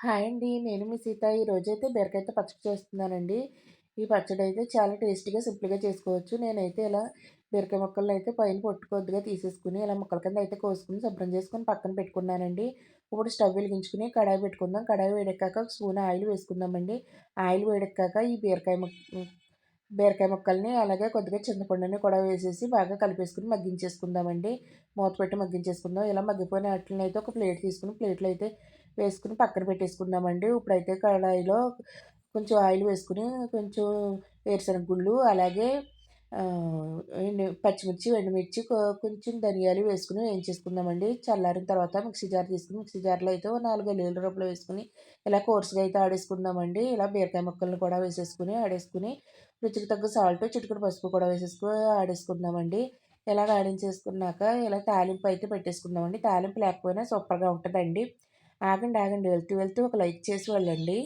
Hi అండి. నేను మీ సీత. ఈరోజైతే బీరకాయతో పచ్చడి చేస్తున్నానండి. ఈ పచ్చడైతే చాలా టేస్టీగా, సింపుల్‌గా చేసుకోవచ్చు. నేనైతే ఇలా బీరకాయ ముక్కలనైతే పైన పొట్టు కొద్దిగా తీసేసుకొని, ఇలా ముక్కల కింద అయితే కోసుకొని, శుభ్రం చేసుకొని పక్కన పెట్టుకున్నానండి. ఇప్పుడు స్టవ్ వెలిగించుకొని కడాయి పెట్టుకుందాం. కడాయి వేడెక్కాక ఒక స్పూన్ ఆయిల్ వేసుకుందామండి. ఆయిల్ వేడెక్కాక ఈ బీరకాయ ముక్కల్ని అలాగే కొద్దిగా చింతపండుని కూడా వేసేసి బాగా కలిపేసుకొని మగ్గించేసుకుందామండి. మూత పెట్టి మగ్గించేసుకుందాం. ఇలా మగ్గిపోయిన ఆటిలనైతే ఒక ప్లేట్ తీసుకొని ప్లేట్‌లో అయితే వేసుకొని పక్కన పెట్టేసుకుందామండి. ఇప్పుడైతే కడాయిలో కొంచెం ఆయిల్ వేసుకొని కొంచెం వేరుశనగ గుళ్ళు అలాగే పచ్చిమిర్చి, ఎండుమిర్చి కొంచెం ధనియాలు వేసుకొని వేయించేసుకుందామండి. చల్లారిన తర్వాత మిక్సీ జార్ తీసుకొని మిక్సీ జార్‌లో అయితే ఓ 4 ఎల్లుల్లి రెబ్బలు వేసుకొని ఇలా కోర్స్‌గా అయితే ఆడేసుకుందామండి. ఇలా బీరకాయ ముక్కలను కూడా వేసేసుకొని ఆడేసుకొని రుచికి తగ్గ సాల్ట్, చిటికెడు పసుపు కూడా వేసేసుకొని ఆడేసుకుందామండి. ఇలాగ ఆడించేసుకున్నాక ఇలా తాలింపు అయితే పెట్టేసుకుందామండి. తాలింపు లేకపోయినా సూపర్‌గా ఉంటదండి. ఆగండి, ఆగండి. వెళ్తూ వెళ్తూ ఒక లైక్ చేసి వెళ్ళండి.